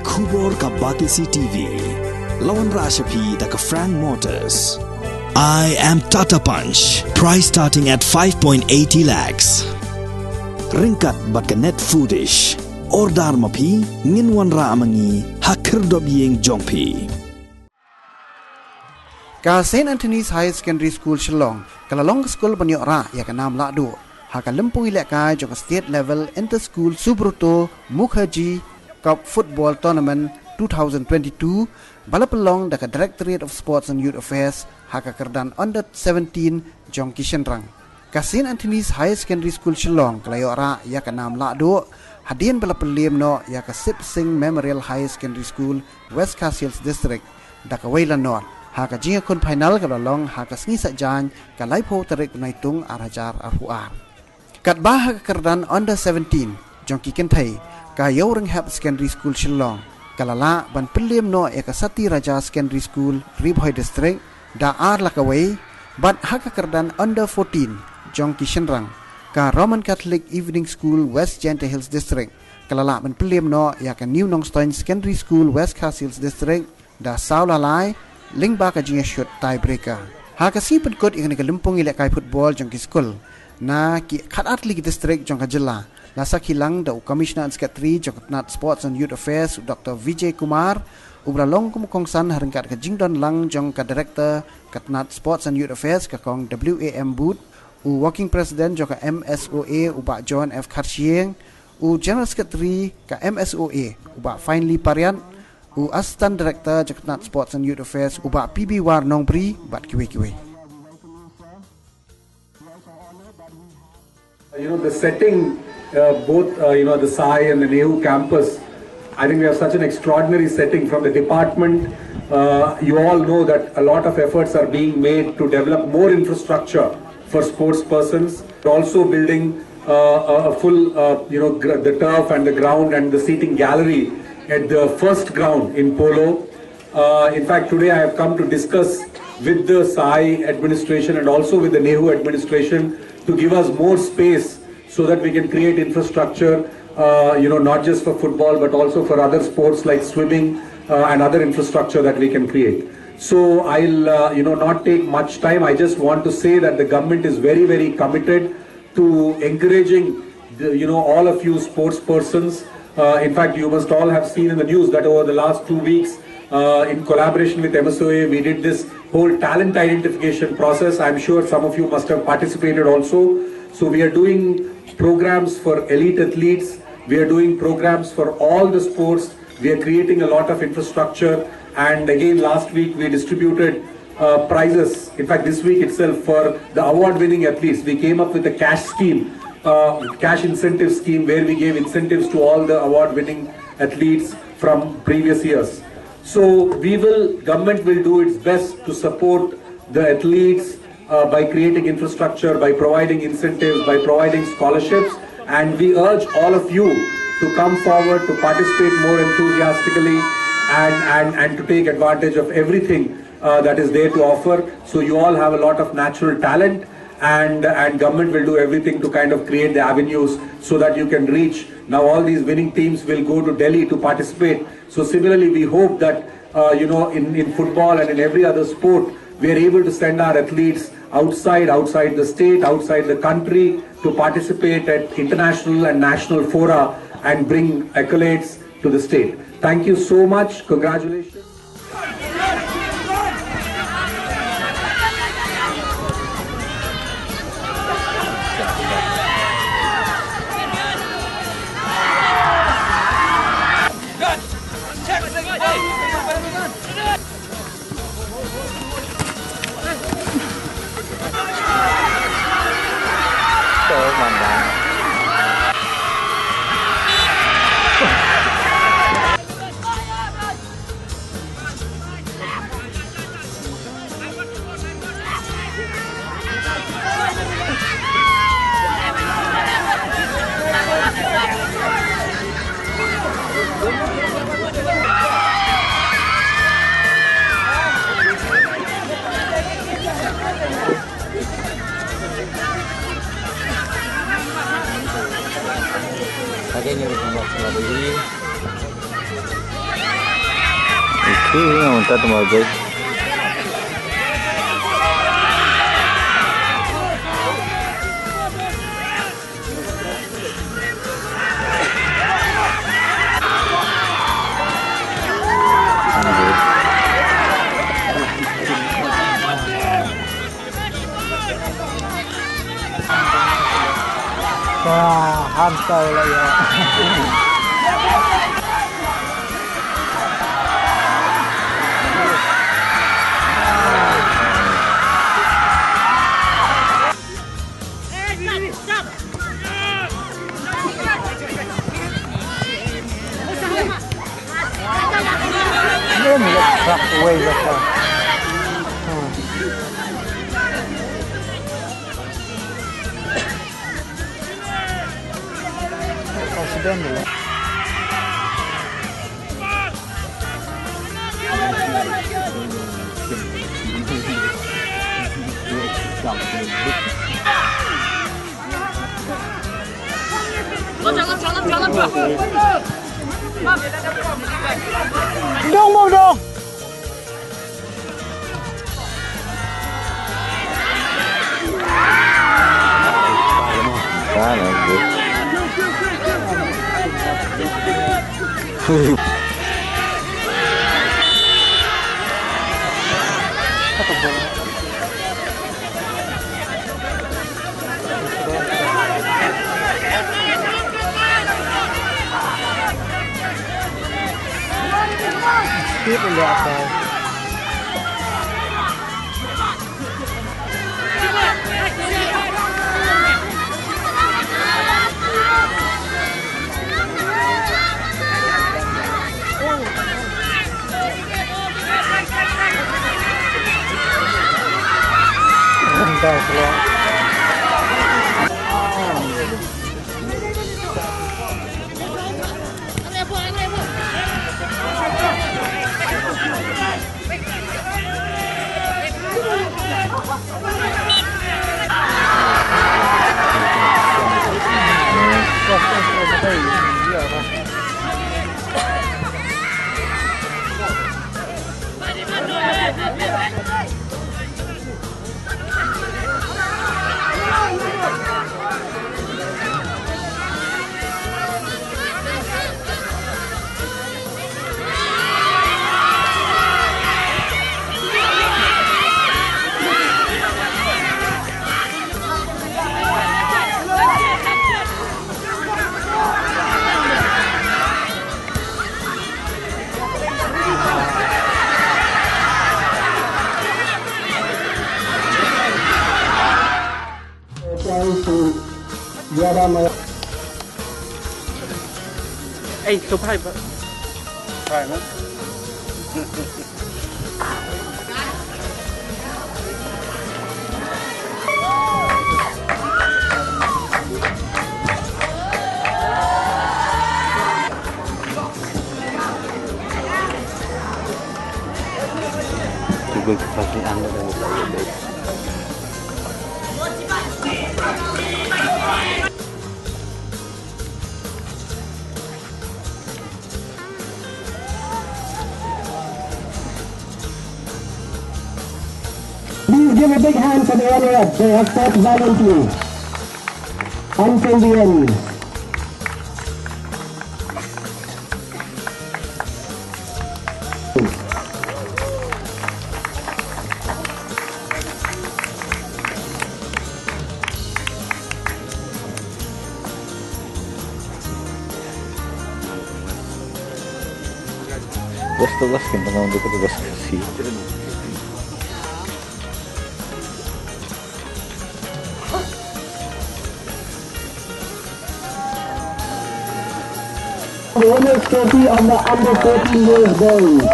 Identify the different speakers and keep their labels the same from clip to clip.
Speaker 1: Kubor ka Batisi TV. Lawan Rashapi da ka Frank Motors. I am Tata Punch. Price starting at 5.80 lakhs. Ringkat bat ka Net Foodish. Ordar mapi nginwan ra amangi hakir dobyeng jongpi.
Speaker 2: Ka St. Anthony's High Secondary School Shillong, kalalong school banyo ra ya ka nam la do. Ha ka lempung ilek ka jong state level inter school Subroto Mukherjee Cup Football Tournament 2022 balapelong da ka Directorate of Sports and Youth Affairs ha ka kerdan under 17 jong Kishan Rang. Ka St. Anthony's High Secondary School Shillong kalayo ra ya ka nam la do. Hadian balapelem no ya ka Sip Singh Memorial High Secondary School West Cassils District da ka Wailan North. Ha ka jinga kun final kalalong ha ka sngi sa jan ka laipo tarik naitung arhajar arhuar. Kat bah ka kerdan under 17 jong kikentai ka Yoreng Hep Secondary School Shillong kalala ban pelem no ya ka Sati Raja Secondary School Ribhoi District da ar lakaway bat ha ka kerdan under 14 jong Kishanrang ka Roman Catholic Evening School West Jente Hills District kalala ban pelem no ya ka New Nongstoin Secondary School West Cassils District da Saulalai lingba ka jinga shot tiebreaker ha ka si pedkot ingani ka lempung ilek kai football jong ki school na ki khatat ligi district jong ka jilla lasa kilang da commissioner and secretary jong Katnat Sports and Youth Affairs Dr. Vijay Kumar ubralong kumukongsan harengkat ka jingdon lang jong ka director Katnat Sports and Youth Affairs ka kong WAM Boot u working president jong ka MSOA uba John F Kharshieng u general secretary ka MSOA uba Finely Parian u assistant director jong Katnat Sports and Youth Affairs uba PB War Nongpri bat kiwe-kiwe.
Speaker 3: The setting, both, the SAI and the NEHU campus, I think we have such an extraordinary setting from the department. You all know that a lot of efforts are being made to develop more infrastructure for sports persons. Also building a full, the turf and the ground and the seating gallery at the first ground in Polo. In fact, today I have come to discuss with the SAI administration and also with the NEHU administration to give us more space so that we can create infrastructure, not just for football but also for other sports like swimming and other infrastructure that we can create. So I'll not take much time. I just want to say that the government is very, very committed to encouraging all of you sports persons. In fact, you must all have seen in the news that over the last 2 weeks, in collaboration with MSOA, we did this whole talent identification process. I'm sure some of you must have participated also. So we are doing programs for elite athletes. We are doing programs for all the sports. We are creating a lot of infrastructure. And again, last week we distributed prizes. In fact, this week itself for the award-winning athletes, we came up with a cash scheme, cash incentive scheme where we gave incentives to all the award-winning athletes from previous years. So government will do its best to support the athletes by creating infrastructure, by providing incentives, by providing scholarships, and we urge all of you to come forward, to participate more enthusiastically and to take advantage of everything that is there to offer. So you all have a lot of natural talent, and government will do everything to kind of create the avenues so that you can reach. Now all these winning teams will go to Delhi to participate. So similarly, we hope that in football and in every other sport, we are able to send our athletes outside the state, outside the country to participate at international and national fora and bring accolades to the state. Thank you so much. Congratulations.
Speaker 4: Kayaknya udah membuat selama ini Sí, no, está tomando break.
Speaker 5: Wah, hantar lah ya. Belum truck away basta. Presiden dulu.
Speaker 6: Jangan.
Speaker 5: Dong mau dong. Skip ulit ako. Ganda keluar.
Speaker 7: Số 2 vậy. Phải không?
Speaker 4: Juga pasti anda dah boleh.
Speaker 8: Please give a big hand for the runner-up. They have fought valiantly until the end.
Speaker 4: Basta kita mau dekat basta sih.
Speaker 8: The winner's trophy on the under 14 years goes.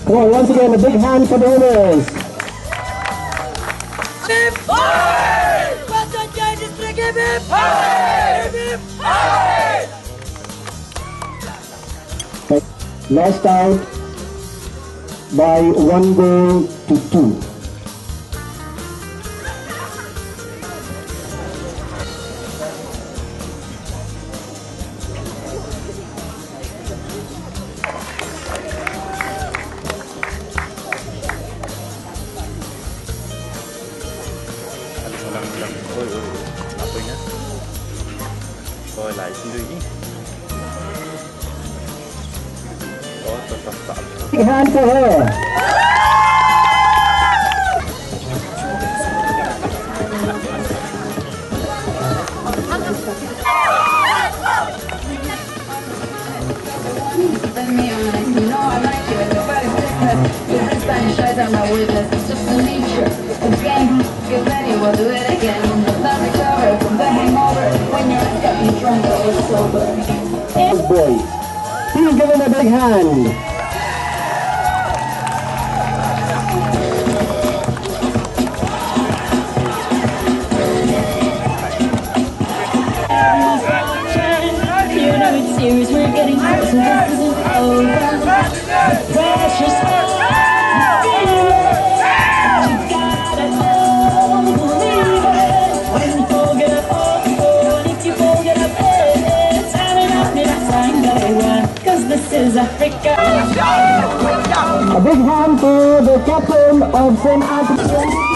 Speaker 8: Come on, once again, a big hand for the winners. Lost out by 1 goal to 2.
Speaker 4: coi lại xin lỗi. Đó, tập.
Speaker 8: Big hand for her.
Speaker 6: Let me honest, you know I like you and nobody's different. Different Spanish eyes are my witness, it's just the nature. Again, get ready, we'll do it again. Not recover from the hangover. When you're got me drunk, I was sober.
Speaker 8: Boys, please give him a big hand.
Speaker 6: You know it's serious, we're getting closer, this isn't over. Precious heart, you gotta believe it. When you forget up, and if you forget up, time enough, time gotta run, 'cause this is Africa.
Speaker 8: A big hand to the captain of St. Anthony.